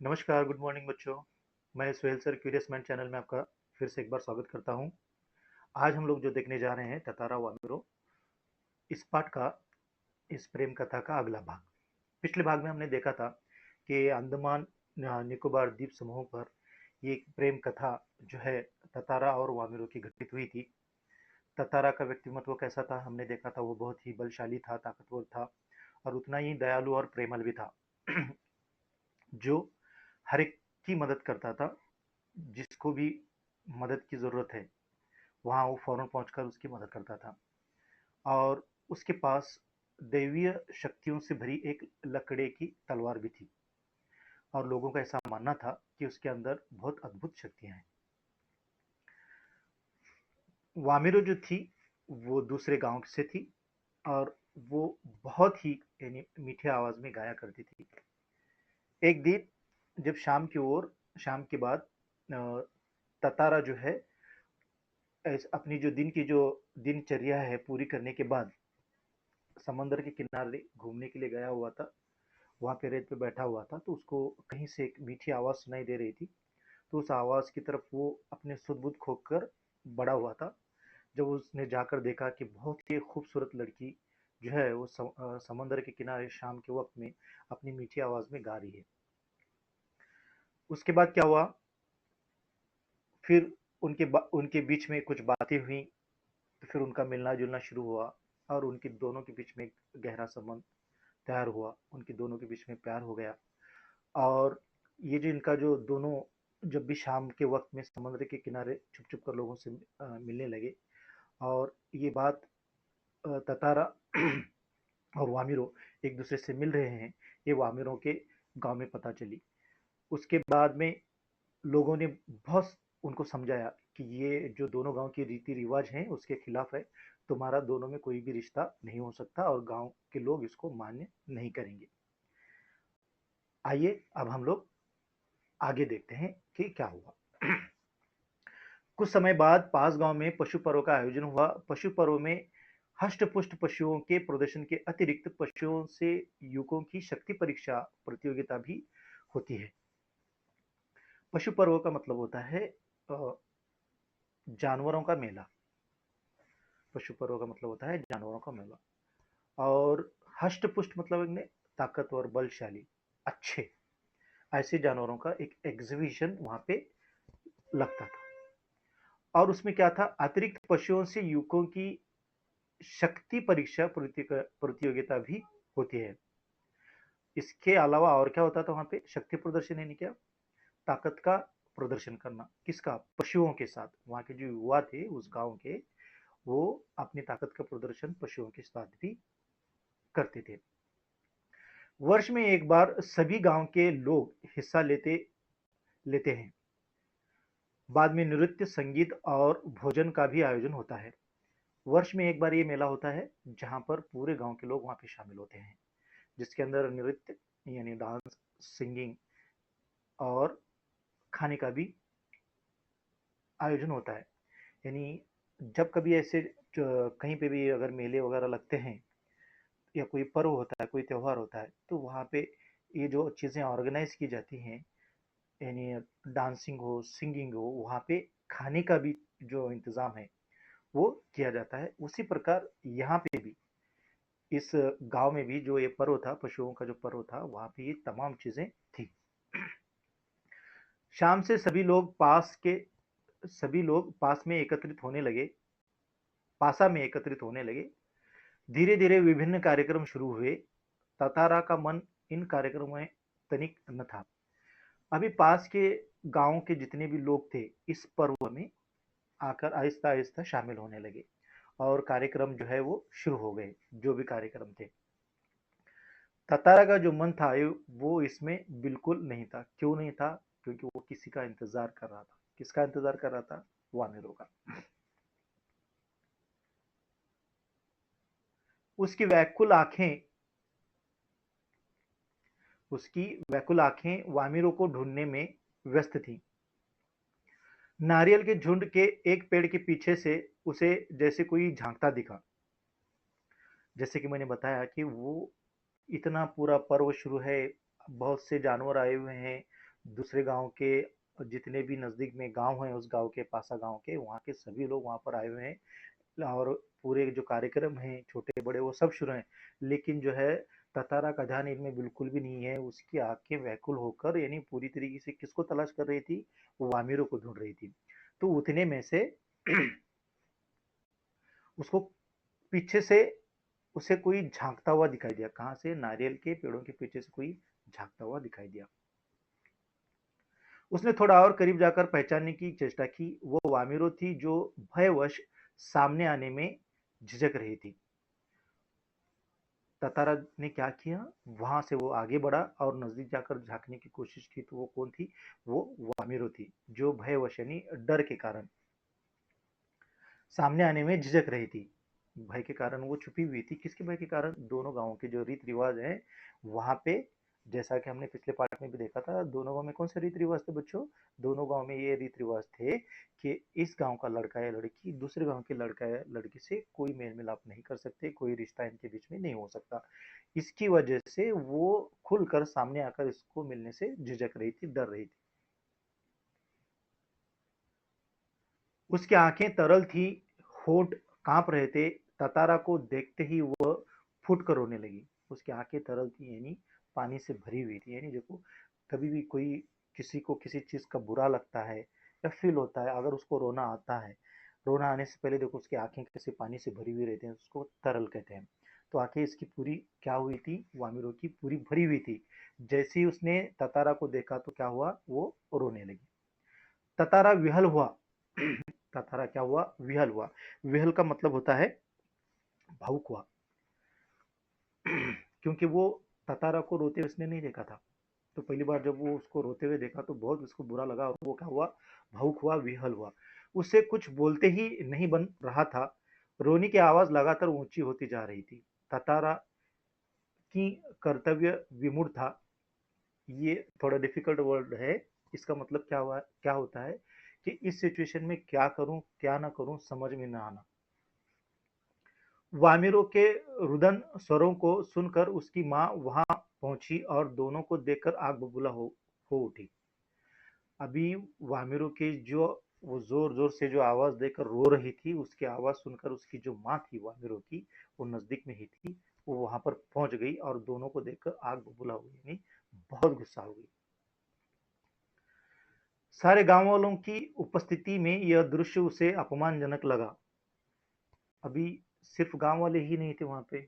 नमस्कार, good morning बच्चों। मैं Suhel sir curious mind channel में आपका फिर से एक बार स्वागत करता हूं। आज हम लोग जो देखने जा रहे हैं ततारा वामिरो, इस पाठ का, इस प्रेम कथा का अगला भाग। पिछले भाग में हमने देखा था कि अंडमान निकोबार द्वीप समूह पर ये एक प्रेम कथा जो है ततारा और वामिरो की घटित हुई थी। ततारा का व्यक्तिमत्व कैसा था हमने देखा था, वो बहुत ही बलशाली था, ताकतवर था और उतना ही दयालु और प्रेमल भी था जो हर एक की मदद करता था। जिसको भी मदद की ज़रूरत है वहाँ वो फौरन पहुंचकर उसकी मदद करता था। और उसके पास दैवीय शक्तियों से भरी एक लकड़े की तलवार भी थी और लोगों का ऐसा मानना था कि उसके अंदर बहुत अद्भुत शक्तियां हैं। वामिरो जो थी वो दूसरे गांव से थी और वो बहुत ही यानी मीठे आवाज में गाया करती थी। एक दिन जब शाम के बाद ततारा जो है अपनी जो दिन की जो दिनचर्या है पूरी करने के बाद समंदर के किनारे घूमने के लिए गया हुआ था। वहां पे रेत पे बैठा हुआ था तो उसको कहीं से एक मीठी आवाज सुनाई दे रही थी। तो उस आवाज की तरफ वो अपने सुध-बुध खोकर बड़ा हुआ था। जब उसने जाकर देखा कि बहुत ही खूबसूरत लड़की जो है वो समंदर के किनारे शाम के वक्त में अपनी मीठी आवाज में गा रही है। उसके बाद क्या हुआ, फिर उनके बीच में कुछ बातें हुई। तो फिर उनका मिलना जुलना शुरू हुआ और उनके दोनों के बीच में एक गहरा संबंध तैयार हुआ। उनके दोनों के बीच में प्यार हो गया। और ये जो इनका जो दोनों जब भी शाम के वक्त में समुद्र के किनारे छुप छुप कर लोगों से मिलने लगे और ये बात ततारा और वामिरो एक दूसरे से मिल रहे हैं, ये वामिरों के गांव में पता चली। उसके बाद में लोगों ने बहुत उनको समझाया कि ये जो दोनों गांव के रीति रिवाज हैं उसके खिलाफ है। तुम्हारा दोनों में कोई भी रिश्ता नहीं हो सकता और गांव के लोग इसको मान्य नहीं करेंगे। आइए अब हम लोग आगे देखते हैं कि क्या हुआ। कुछ समय बाद पास गांव में पशु पर्व का आयोजन हुआ। पशु पर्व में हष्ट पुष्ट पशुओं के प्रदर्शन के अतिरिक्त पशुओं से युवकों की शक्ति परीक्षा प्रतियोगिता भी होती है। पशु पर्व का मतलब होता है जानवरों का मेला। पशु पर्व का मतलब होता है जानवरों का मेला। और हष्ट पुष्ट मतलब इनमें ताकतवर, बलशाली, अच्छे, ऐसे जानवरों का एक एग्जीबिशन वहां पे लगता था। और उसमें क्या था, अतिरिक्त पशुओं से युवकों की शक्ति परीक्षा प्रतियोगिता भी होती है। इसके अलावा और क्या होता था वहां पे, शक्ति प्रदर्शन यानी क्या, ताकत का प्रदर्शन करना। किसका, पशुओं के साथ। वहां के जो युवा थे उस गांव के, वो अपनी ताकत का प्रदर्शन पशुओं के साथ भी करते थे। वर्ष में एक बार सभी गांव के लोग हिस्सा लेते लेते हैं। बाद में नृत्य, संगीत और भोजन का भी आयोजन होता है। वर्ष में एक बार ये मेला होता है जहां पर पूरे गांव के लोग वहां पे शामिल होते हैं, जिसके अंदर नृत्य यानी डांस, सिंगिंग और खाने का भी आयोजन होता है। यानी जब कभी ऐसे कहीं पे भी अगर मेले वगैरह लगते हैं या कोई पर्व होता है, कोई त्योहार होता है, तो वहाँ पे ये जो चीज़ें ऑर्गेनाइज की जाती हैं, यानी डांसिंग हो, सिंगिंग हो, वहाँ पे खाने का भी जो इंतज़ाम है वो किया जाता है। उसी प्रकार यहाँ पे भी, इस गांव में भी जो ये पर्व था, पशुओं का जो पर्व था, वहाँ पे ये तमाम चीज़ें थी। शाम से सभी लोग पास में एकत्रित होने लगे पासा में एकत्रित होने लगे। धीरे धीरे विभिन्न कार्यक्रम शुरू हुए। ततारा का मन इन कार्यक्रमों में तनिक न था। अभी पास के गांव के जितने भी लोग थे इस पर्व में आकर आहिस्ता आहिस्ता शामिल होने लगे और कार्यक्रम जो है वो शुरू हो गए, जो भी कार्यक्रम थे। ततारा का जो मन था वो इसमें बिल्कुल नहीं था। क्यों नहीं था? क्योंकि वो किसी का इंतजार कर रहा था। किसका इंतजार कर रहा था? वानरों का। उसकी व्याकुल आंखें उसकी व्याकुल आंखें वामिरों को ढूंढने में व्यस्त थीं। नारियल के झुंड के एक पेड़ के पीछे से उसे जैसे कोई झांकता दिखा। जैसे कि मैंने बताया कि वो इतना पूरा पर्व शुरू है, बहुत से जानवर आए हुए हैं, दूसरे गांव के जितने भी नजदीक में गांव हैं, उस गांव के पासा गांव के, वहाँ के सभी लोग वहाँ पर आए हुए हैं और पूरे जो कार्यक्रम हैं छोटे बड़े वो सब शुरू हैं। लेकिन जो है ततारा का ध्यान इनमें बिल्कुल भी नहीं है। उसकी आंखें व्याकुल होकर यानी पूरी तरीके से किसको तलाश कर रही थी, वो वामिरों को ढूंढ रही थी। तो उतने में से उसको पीछे से उसे कोई झांकता हुआ दिखाई दिया। कहां से? नारियल के पेड़ों के पीछे से कोई झांकता हुआ दिखाई दिया। उसने थोड़ा और करीब जाकर पहचानने की चेष्टा की। वो वामिरो थी जो भयवश सामने आने में झिझक रही थी। ततारा ने क्या किया, वहां से वो आगे बढ़ा और नजदीक जाकर झांकने की कोशिश की। तो वो कौन थी? वो वामिरो थी जो भयवश यानी डर के कारण सामने आने में झिझक रही थी। भय के कारण वो छुपी हुई थी। किसके भय के कारण? दोनों गांवों के जो रीति रिवाज हैं वहां पे, जैसा कि हमने पिछले पार्ट में भी देखा था, दोनों गांव में कौन से रीति रिवाज थे बच्चों? दोनों गांव में ये रीति रिवाज थे कि इस गांव का लड़का या लड़की दूसरे गांव के लड़का या लड़की से कोई मेल मिलाप नहीं कर सकते, कोई रिश्ता इनके बीच में नहीं हो सकता। इसकी वजह से वो खुलकर सामने आकर इसको मिलने से झिझक रही थी, डर रही थी। उसकी आंखें तरल थी, होठ कांप रहे थे। ततारा को देखते ही वह फूट कर रोने लगी। उसकी आंखें तरल थी यानी पानी से भरी हुई थी। यानी देखो, कभी भी कोई किसी को किसी चीज का बुरा लगता है या फील होता है, अगर उसको रोना आता है, रोना आने से पहले देखो उसकी आंखें कैसे पानी से भरी हुई रहती हैं, उसको तरल कहते हैं। तो आंखें इसकी पूरी क्या हुई थी, वामिरो की पूरी भरी हुई थी। जैसे ही उसने ततारा को देखा तो क्या हुआ, वो रोने लगी। ततारा विहल हुआ। ततारा क्या हुआ? विहल हुआ। विहल का मतलब होता है भावुक हुआ। क्योंकि वो ततारा को रोते हुए उसने नहीं देखा था। तो पहली बार जब वो उसको रोते हुए देखा तो बहुत उसको बुरा लगा और वो क्या हुआ, भावुक हुआ, विहल हुआ। उससे कुछ बोलते ही नहीं बन रहा था। रोनी की आवाज लगातार ऊंची होती जा रही थी। ततारा की कर्तव्य विमूढ़ था। ये थोड़ा डिफिकल्ट वर्ड है। इसका मतलब क्या हुआ, क्या होता है कि इस सिचुएशन में क्या करूं क्या ना करूं समझ में ना आना। वामिरों के रुदन स्वरों को सुनकर उसकी माँ वहां पहुंची और दोनों को देखकर आग बबूला हो उठी। अभी वामिरों की जो वो जोर जोर से जो आवाज देकर रो रही थी, उसकी आवाज सुनकर उसकी जो माँ थी वामिरों की, वो नजदीक में ही थी। वो वहां पर पहुंच गई और दोनों को देखकर आग बबूला हो गई, यानी बहुत गुस्सा हो गई। सारे गांव वालों की उपस्थिति में यह दृश्य उसे अपमानजनक लगा। अभी सिर्फ गांव वाले ही नहीं थे वहां पे,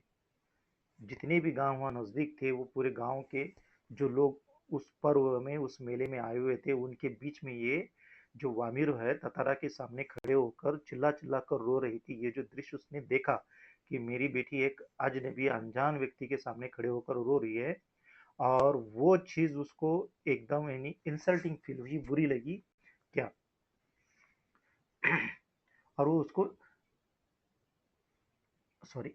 जितने भी गांव वहां नजदीक थे, वो पूरे गांव के जो लोग उस पर्व में उस मेले में आए हुए थे, उनके बीच में ये जो वामिर है ततारा के सामने खड़े होकर चिल्ला चिल्ला कर रो रही थी। ये जो दृश्य उसने देखा कि मेरी बेटी एक अजनबी अनजान व्यक्ति के सामने खड़े होकर रो रही है, और वो चीज उसको एकदम यानी इंसल्टिंग फील हुई, बुरी लगी क्या। और वो उसको, सॉरी,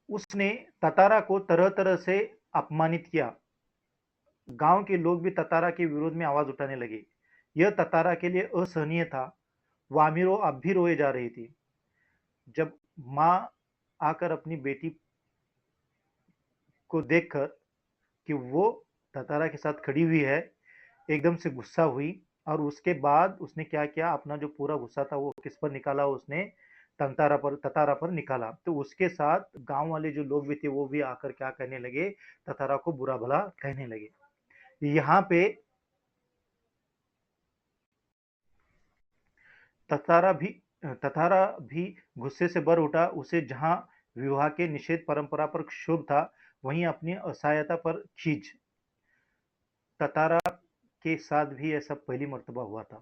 उसने ततारा को तरह तरह से अपमानित किया। गांव के लोग भी ततारा के विरोध में आवाज उठाने लगे। यह ततारा के लिए असहनीय था। वामिरो अब भी रोए जा रही थी। जब माँ आकर अपनी बेटी को देखकर कि वो ततारा के साथ खड़ी हुई है, एकदम से गुस्सा हुई। और उसके बाद उसने क्या किया, अपना जो पूरा गुस्सा था वो किस पर निकाला, उसने ततारा पर निकाला। तो उसके साथ गांव वाले जो लोग भी थे वो भी आकर क्या कहने लगे, ततारा को बुरा भला कहने लगे। यहाँ पे ततारा भी ततारा भी गुस्से से भर उठा। उसे जहां विवाह के निषेध परंपरा पर क्षोभ था, वहीं अपनी असहायता पर खींच। ततारा के साथ भी ऐसा पहली मर्तबा हुआ था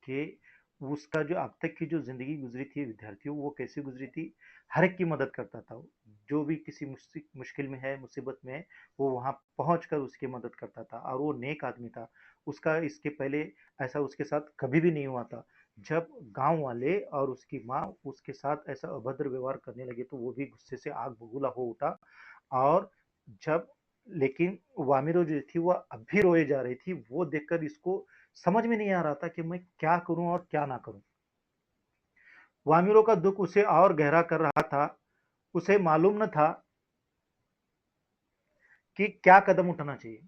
कि उसका जो अब तक की जो जिंदगी गुजरी थी विद्यार्थियों, वो कैसे गुजरी थी, हर एक की मदद करता था। जो भी किसी मुश्किल में है, मुसीबत में है, वो वहां पहुंच कर उसकी मदद करता था और वो नेक आदमी था। उसका इसके पहले ऐसा उसके साथ कभी भी नहीं हुआ था। जब गांव वाले और उसकी माँ उसके साथ ऐसा अभद्र व्यवहार करने लगे तो वो भी गुस्से से आग बबूला हो उठा। और जब लेकिन वामिरो जो थी वह अब भी रोए जा रही थी। वो देखकर इसको समझ में नहीं आ रहा था कि मैं क्या करूं और क्या ना करूं। वामिरो का दुख उसे और गहरा कर रहा था। उसे मालूम न था कि क्या कदम उठाना चाहिए।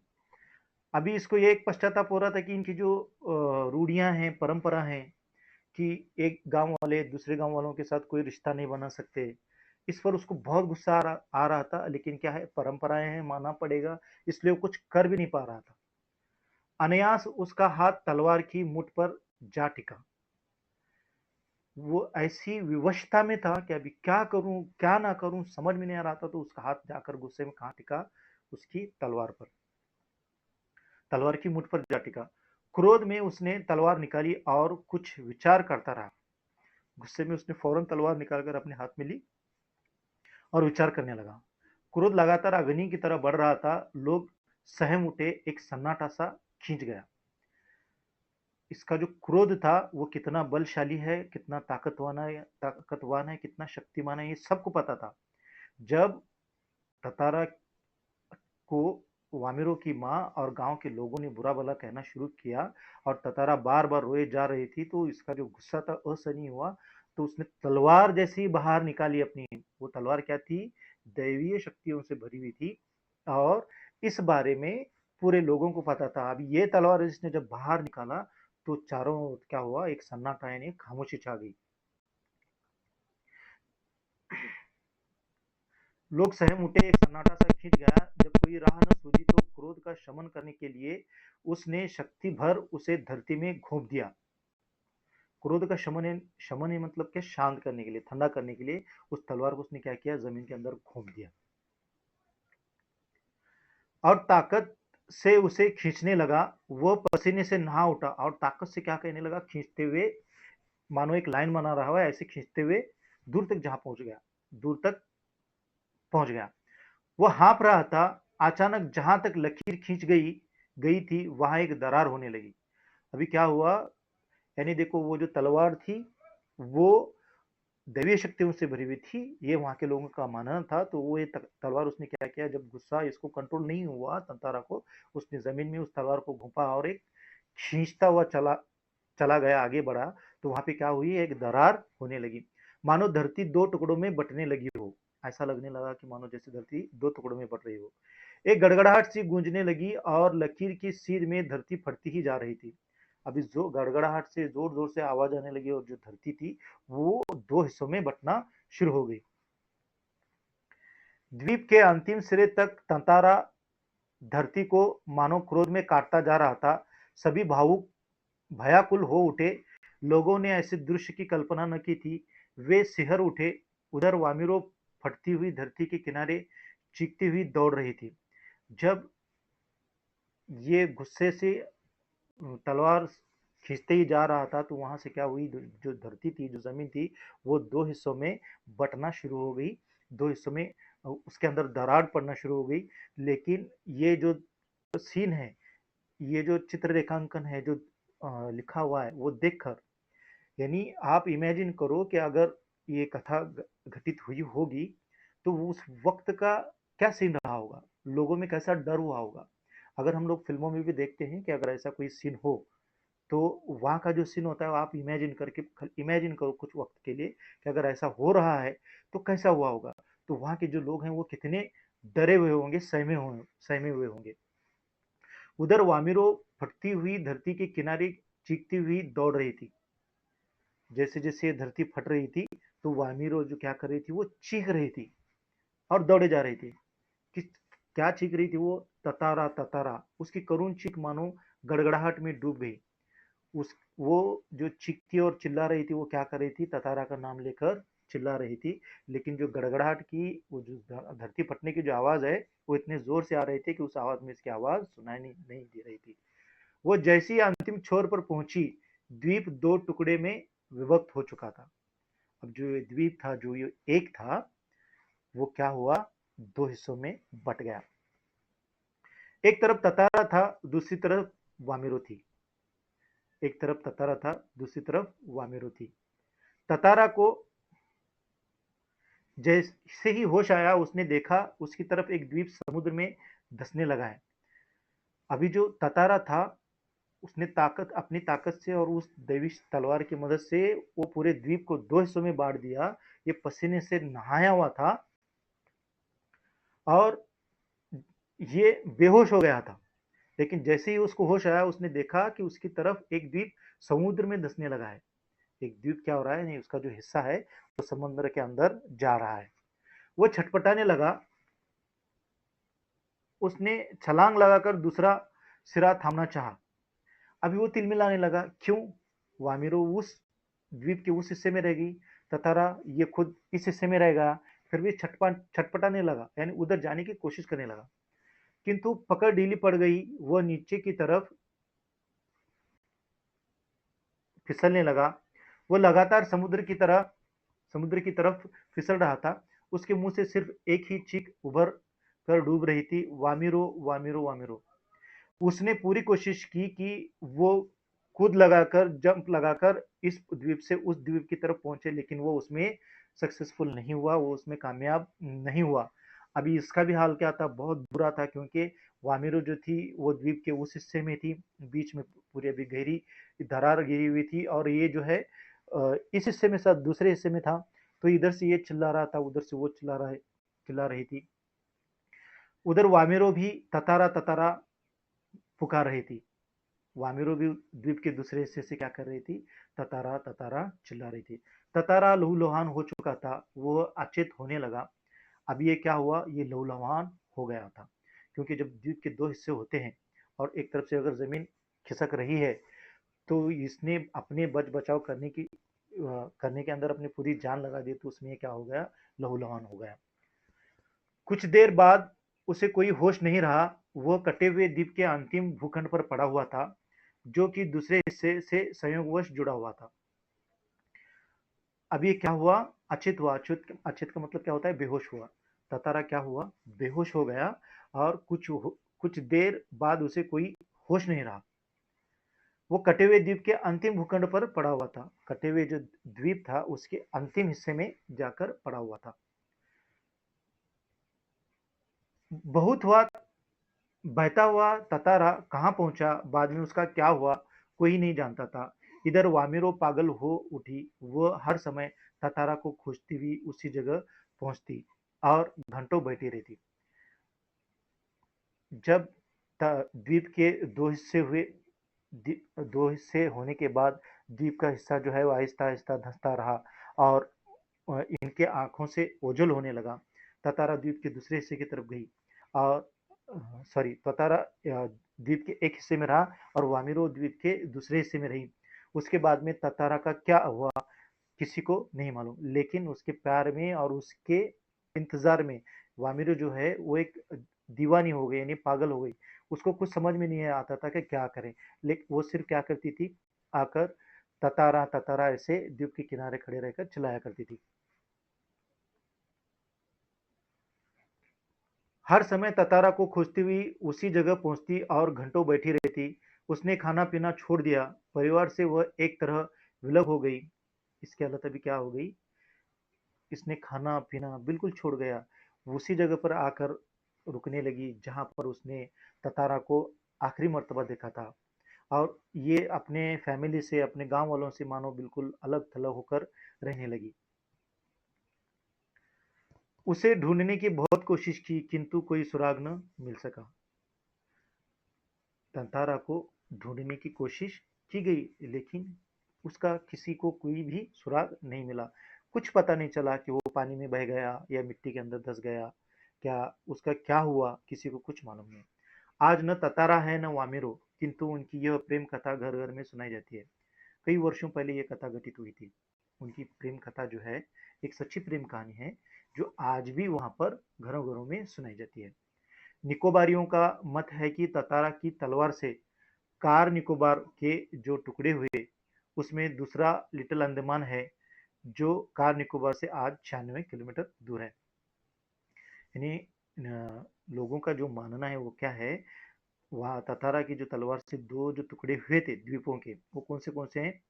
अभी इसको ये एक पश्चाताप हो रहा था कि इनकी जो रूढ़ियां हैं, परंपरा हैं कि एक गांव वाले दूसरे गांव वालों के साथ कोई रिश्ता नहीं बना सकते, इस पर उसको बहुत गुस्सा आ रहा था। लेकिन क्या है, परंपराएं हैं, मानना पड़ेगा, इसलिए वो कुछ कर भी नहीं पा रहा था। अनायास उसका हाथ तलवार की मुठ पर जा टिका। वो ऐसी विवशता में था कि अभी क्या करूं क्या ना करूं समझ में नहीं आ रहा था। तो उसका हाथ जाकर गुस्से में कहां टिका, उसकी तलवार पर, तलवार की मुठ पर जा टिका। क्रोध में उसने तलवार निकाली और कुछ विचार करता रहा। गुस्से में उसने फौरन तलवार निकालकर अपने हाथ में ली और विचार करने लगा। क्रोध लगातार अग्नि की तरह बढ़ रहा था। लोग सहम उठे, एक सन्नाटा सा खींच गया। इसका जो क्रोध था वो कितना बलशाली है, कितना ताकतवान है, कितना शक्तिमान है, ये सबको पता था। जब ततारा को वामिरों की माँ और गांव के लोगों ने बुरा भला कहना शुरू किया और ततारा बार बार रोए जा रही थी, तो इसका जो गुस्सा था असहनीय हुआ। तो उसने तलवार जैसी बाहर निकाली अपनी। वो तलवार क्या थी, दैवीय शक्तियों से भरी हुई थी। और इस बारे में पूरे लोगों को पता था। अब ये तलवार इसने जब बाहर निकाला तो चारों ओर क्या हुआ, एक सन्नाटा यानी खामोशी छा गई। लोग सहम उठे, एक सन्नाटा सा खिंच गया। जब कोई राह न सूझी तो क्रोध का शमन करने के लिए उसने शक्ति भर उसे धरती में घोंप दिया। क्रोध का शमन है मतलब क्या, शांत करने के लिए, ठंडा करने के लिए उस तलवार को उसने क्या किया, जमीन के अंदर घोंप दिया और ताकत से उसे खींचने लगा। वो पसीने से नहा उठा और ताकत से क्या कहने लगा, खींचते हुए, मानो एक लाइन बना रहा है ऐसे खींचते हुए दूर तक जहां पहुंच गया, दूर तक पहुंच गया। वो हाँफ रहा था। अचानक जहां तक लकीर खींच गई गई थी वहां एक दरार होने लगी। अभी क्या हुआ, यानी देखो वो जो तलवार थी वो दैवीय शक्तियों से भरी हुई थी, ये वहां के लोगों का मानना था। तो वो ये तलवार उसने क्या किया, जब गुस्सा इसको कंट्रोल नहीं हुआ तंतारा को, उसने जमीन में उस तलवार को घोंपा और एक खींचता हुआ चला चला गया, आगे बढ़ा। तो वहां पे क्या हुई, एक दरार होने लगी, मानो धरती दो टुकड़ों में बटने लगी हो। ऐसा लगने लगा कि मानो जैसे धरती दो टुकड़ों में बट रही हो। एक गड़गड़ाहट सी गूंजने लगी और लकीर की सीध में धरती फटती ही जा रही थी। अभी जो गड़गड़ाहट से जोर जोर से आवाज आने लगी और जो धरती थी वो दो हिस्सों में बंटना शुरू हो गई। द्वीप के अंतिम सिरे तक तंतारा धरती को मानो क्रोध में काटता जा रहा था। सभी भावुक भयाकुल हो उठे। लोगों ने ऐसे दृश्य की कल्पना न की थी। वे सिहर उठे। उधर वामिरो फटती हुई धरती के किनारे चीखती हुई दौड़ रही थी। जब ये गुस्से से तलवार खींचते ही जा रहा था तो वहां से क्या हुई, जो धरती थी, जो जमीन थी, वो दो हिस्सों में बटना शुरू हो गई। दो हिस्सों में उसके अंदर दरार पड़ना शुरू हो गई। लेकिन ये जो सीन है, ये जो चित्र रेखांकन है, जो लिखा हुआ है, वो देखकर, यानी आप इमेजिन करो कि अगर ये कथा घटित हुई होगी तो उस वक्त का क्या सीन रहा होगा, लोगों में कैसा डर हुआ होगा। अगर हम लोग फिल्मों में भी देखते हैं कि अगर ऐसा कोई सीन हो तो वहाँ का जो सीन होता है वो आप इमेजिन करो कुछ वक्त के लिए कि अगर ऐसा हो रहा है तो कैसा हुआ होगा। तो वहाँ के जो लोग हैं वो कितने डरे हुए होंगे, सहमे हुए होंगे। उधर वामिरो फटती हुई धरती के किनारे चीखती हुई दौड़ रही थी। जैसे जैसे धरती फट रही थी तो वामिरो जो क्या कर रही थी, वो चीख रही थी और दौड़े जा रही थी। कि क्या चीख रही थी वो, ततारा ततारा। उसकी करुण चीख मानो गड़गड़ाहट में डूब गई। उस वो जो चीखती और चिल्ला रही थी वो क्या कर रही थी, ततारा का नाम लेकर चिल्ला रही थी। लेकिन जो गड़गड़ाहट की, वो जो धरती फटने की जो आवाज है, वो इतने जोर से आ रही थी कि उस आवाज में इसकी आवाज सुनाई नहीं दे रही थी। वो जैसी अंतिम छोर पर पहुंची, द्वीप दो टुकड़े में विभक्त हो चुका था। अब जो ये द्वीप था, जो ये एक था, वो क्या हुआ, दो हिस्सों में बट गया। एक तरफ ततारा था, दूसरी तरफ वामिरो थी। एक तरफ ततारा था, दूसरी तरफ वामिरो थी। ततारा को जैसे ही होश आया उसने देखा उसकी तरफ एक द्वीप समुद्र में धंसने लगा है। अभी जो ततारा था उसने अपनी ताकत से और उस दैवी तलवार की मदद से वो पूरे द्वीप को दो हिस्सों में बांट दिया। ये पसीने से नहाया हुआ था और ये बेहोश हो गया था, लेकिन जैसे ही उसको होश आया उसने देखा कि उसकी तरफ एक द्वीप समुद्र में धंसने लगा है। एक द्वीप क्या हो रहा है, नहीं उसका जो हिस्सा है वो समुद्र के अंदर जा रहा है। वो छटपटाने लगा, उसने छलांग लगाकर दूसरा सिरा थामना चाहा। अभी वो तिलमिलाने लगा, क्यों? वामिरो उस द्वीप के उस हिस्से में रहेगी, ततारा ये खुद इस हिस्से में रहेगा। फिर भी छटपटाने लगा, यानी उधर जाने की कोशिश करने लगा, किंतु पकड़ ढीली पड़ गई। वह नीचे की तरफ फिसलने लगा। वो लगातार समुद्र की तरफ फिसल रहा था। उसके मुंह से सिर्फ एक ही चीख उभर कर डूब रही थी, वामिरो वामिरो वामिरो। उसने पूरी कोशिश की कि वो कूद लगाकर, जंप लगाकर इस द्वीप से उस द्वीप की तरफ पहुंचे, लेकिन वो उसमें सक्सेसफुल नहीं हुआ, वो उसमें कामयाब नहीं हुआ। अभी इसका भी हाल क्या था, बहुत बुरा था, क्योंकि वामिरो जो थी वो द्वीप के उस हिस्से में थी, बीच में पूरी अभी गहरी दरार गिरी हुई थी, और ये जो है इस हिस्से में साथ दूसरे हिस्से में था। तो इधर से ये चिल्ला रहा था, उधर से वो चिल्ला रही थी। उधर वामिरो भी ततारा ततारा पुकार रही थी। वामिरो भी द्वीप के दूसरे हिस्से से क्या कर रही थी, ततारा ततारा चिल्ला रही थी। ततारा लहूलुहान हो चुका था, वो अचेत होने लगा। अब ये क्या हुआ, ये लहूलुहान हो गया था, क्योंकि जब द्वीप के दो हिस्से होते हैं और एक तरफ से अगर जमीन खिसक रही है, तो इसने अपने बच बचाव करने के अंदर अपनी पूरी जान लगा दी, तो उसमें क्या हो गया, लहूलुहान हो गया। कुछ देर बाद उसे कोई होश नहीं रहा। वह कटे हुए द्वीप के अंतिम भूखंड पर पड़ा हुआ था, जो कि दूसरे हिस्से से संयोगवश जुड़ा हुआ था। अब ये क्या हुआ, अचेत हुआ। अचेत का मतलब क्या होता है, बेहोश हुआ। ततारा क्या हुआ, बेहोश हो गया, और कुछ देर बाद उसे कोई होश नहीं रहा। वो कटे हुए द्वीप के अंतिम भूखंड पर पड़ा हुआ था। कटे हुए जो द्वीप था उसके अंतिम हिस्से में जाकर पड़ा हुआ था। बहुत हुआ, बहता हुआ ततारा कहाँ पहुंचा, बाद में उसका क्या हुआ, कोई नहीं जानता था। इधर वामिरो पागल हो उठी। वो हर समय ततारा को खोजती हुई उसी जगह पहुंचती और घंटों बैठी रहती। जब द्वीप के दो हिस्से होने के बाद द्वीप का हिस्सा जो है वो आहिस्ता आहिस्ता धंसता रहा, और इनके आंखों से ओझल होने लगा। ततारा द्वीप के दूसरे हिस्से की तरफ गई, और सॉरी, ततारा द्वीप के एक हिस्से में रहा और वामिरो द्वीप के दूसरे हिस्से में रही। उसके बाद में ततारा का क्या हुआ किसी को नहीं मालूम, लेकिन उसके प्यार में और उसके इंतजार में वामिरो जो है वो एक दीवानी हो गई, यानी पागल हो गई। उसको कुछ समझ में नहीं आता था कि क्या करे, लेकिन वो सिर्फ क्या करती थी, आकर ततारा ततारा ऐसे द्वीप के किनारे खड़े रहकर चिल्लाया करती थी। हर समय ततारा को खोजती हुई उसी जगह पहुंचती और घंटों बैठी रहती। उसने खाना पीना छोड़ दिया, परिवार से वह एक तरह विलग हो गई। इसकी हालत अभी क्या हो गई, इसने खाना पीना बिल्कुल छोड़ गया, उसी जगह पर आकर रुकने लगी जहां पर उसने ततारा को आखिरी मर्तबा देखा था। और ये अपने फैमिली से, अपने गांव वालों से मानो बिल्कुल अलग थलग होकर रहने लगी। उसे ढूंढने की बहुत कोशिश की, किंतु कोई सुराग न मिल सका। ततारा को ढूंढने की कोशिश की गई, लेकिन उसका किसी को कोई भी सुराग नहीं मिला। कुछ पता नहीं चला कि वो पानी में बह गया या मिट्टी के अंदर धस गया, क्या उसका क्या हुआ, किसी को कुछ मालूम नहीं। आज न ततारा है न वामिरो, किंतु उनकी यह प्रेम कथा घर घर में सुनाई जाती है। कई वर्षों पहले यह कथा घटित हुई थी। उनकी प्रेम कथा जो है एक सच्ची प्रेम कहानी है, जो आज भी वहां पर घरों घरों में सुनाई जाती है। निकोबारियों का मत है कि ततारा की तलवार से कार निकोबार के जो टुकड़े हुए, उसमें दूसरा लिटिल अंडमान है, जो कार निकोबार से आज 96 किलोमीटर दूर है। यानी लोगों का जो मानना है वो क्या है, वहाँ ततारा की जो तलवार से दो जो टुकड़े हुए थे द्वीपों के, वो कौन से हैं।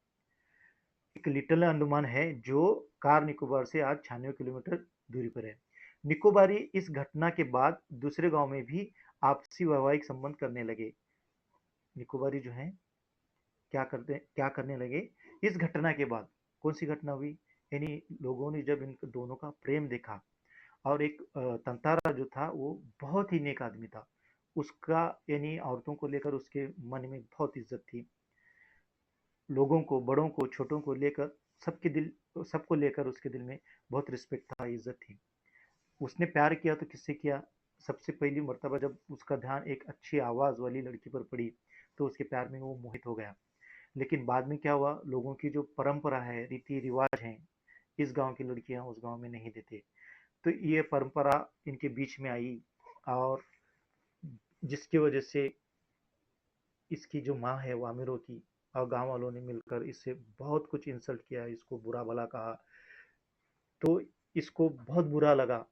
एक लिटिल अंडमान है जो कार निकोबार से आज 96 किलोमीटर दूरी पर है। निकोबारी इस घटना के बाद दूसरे गांव में भी आपसी वैवाहिक संबंध करने लगे। निकोबारी जो है क्या करने लगे इस घटना के बाद। कौन सी घटना हुई, यानी लोगों ने जब इन दोनों का प्रेम देखा और एक तंतारा जो था वो बहुत ही नेक आदमी था। उसका यानी औरतों को लेकर उसके मन में बहुत इज्जत थी। लोगों को, बड़ों को, छोटों को लेकर सबको लेकर उसके दिल में बहुत रिस्पेक्ट था, इज्जत थी। उसने प्यार किया तो किससे किया? सबसे पहली मर्तबा जब उसका ध्यान एक अच्छी आवाज वाली लड़की पर पड़ी तो उसके प्यार में वो मोहित हो गया। लेकिन बाद में क्या हुआ, लोगों की जो परंपरा है, रीति रिवाज है, इस गांव की लड़कियां उस गांव में नहीं देते, तो ये परंपरा इनके बीच में आई। और जिसकी वजह से इसकी जो माँ है वो आमिरों की, और गांव वालों ने मिलकर इससे बहुत कुछ इंसल्ट किया, इसको बुरा भला कहा। तो इसको बहुत बुरा लगा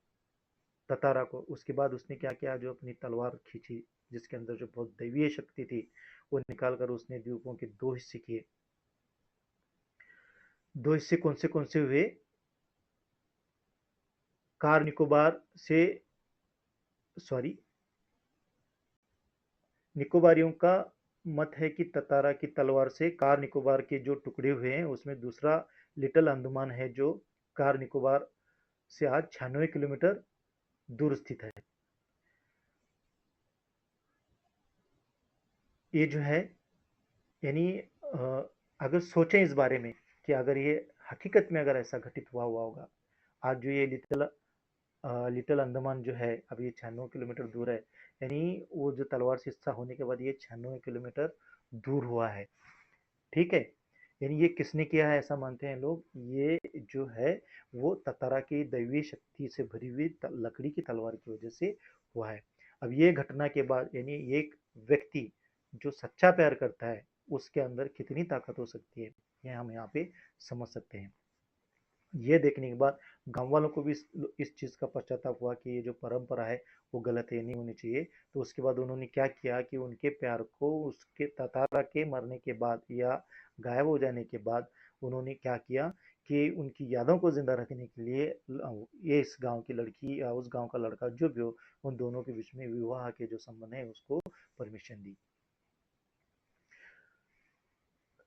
ततारा को। उसके बाद उसने क्या किया, जो अपनी तलवार खींची, जिसके अंदर जो बहुत दैवीय शक्ति थी, वो निकाल कर उसने द्वीपों के दो हिस्से किए। दो हिस्से कौन से हुए? कार निकोबार से, सॉरी, निकोबारियों का मत है कि ततारा की तलवार से कार निकोबार के जो टुकड़े हुए हैं उसमें दूसरा लिटिल अंडमान है, जो कार निकोबार से आज 96 किलोमीटर दूर स्थित है। ये जो है, यानी अगर सोचें इस बारे में कि अगर ये हकीकत में अगर ऐसा घटित हुआ होगा, आज जो ये लिटिल अंडमान जो है अब ये 96 किलोमीटर दूर है, यानी वो जो तलवार से हिस्सा होने के बाद ये 96 किलोमीटर दूर हुआ है। ठीक है, यानी ये किसने किया है ऐसा मानते हैं लोग, ये जो है वो ततारा की दैवीय शक्ति से भरी हुई लकड़ी की तलवार की वजह से हुआ है। अब ये घटना के बाद यानी एक व्यक्ति जो सच्चा प्यार करता है उसके अंदर कितनी ताकत हो सकती है, ये हम यहाँ पे समझ सकते हैं। ये देखने के बाद गाँव वालों को भी इस चीज़ का पश्चाताप हुआ कि ये जो परंपरा है वो गलत है, नहीं होनी चाहिए। तो उसके बाद उन्होंने क्या किया कि उनके प्यार को उसके ततारा के मरने के बाद या गायब हो जाने के बाद उन्होंने क्या किया कि उनकी यादों को जिंदा रखने के लिए ये इस गांव की लड़की या उस गांव का लड़का जो भी हो, उन दोनों के बीच में विवाह के जो संबंध है उसको परमिशन दी।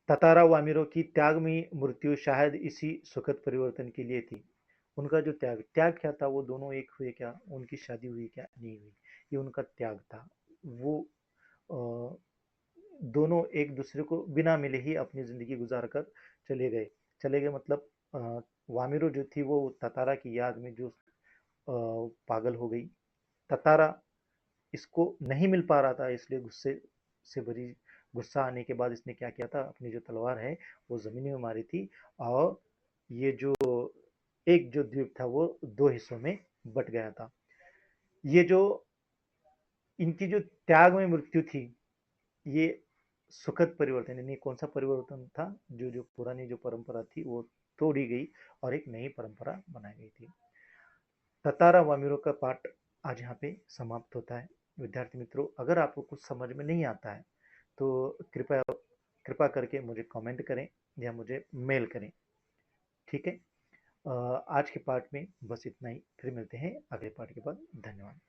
ततारा वामिरों की त्यागमयी मृत्यु शायद इसी सुखद परिवर्तन के लिए थी। उनका जो त्याग त्याग क्या था, वो दोनों एक हुए क्या, उनकी शादी हुई क्या, नहीं हुई, ये उनका त्याग था। वो अ, दोनों एक दूसरे को बिना मिले ही अपनी जिंदगी गुजार कर चले गए मतलब वामिरो जो थी वो ततारा की याद में जो पागल हो गई। ततारा इसको नहीं मिल पा रहा था, इसलिए गुस्से से भरी गुस्सा आने के बाद इसने क्या किया था, अपनी जो तलवार है वो जमीन में मारी थी। और ये जो एक जो द्वीप था वो दो हिस्सों में बट गया था। ये जो इनकी जो त्याग में मृत्यु थी, ये सुखद परिवर्तन, यानी कौन सा परिवर्तन था, जो जो पुरानी जो परंपरा थी वो तोड़ी गई और एक नई परंपरा बनाई गई थी। ततारा वामिरों का पाठ आज यहाँ पे समाप्त होता है। विद्यार्थी मित्रों, अगर आपको कुछ समझ में नहीं आता है तो कृपया कृपा करके मुझे कमेंट करें या मुझे मेल करें। ठीक है, आज के पार्ट में बस इतना ही, फिर मिलते हैं अगले पार्ट के बाद। धन्यवाद।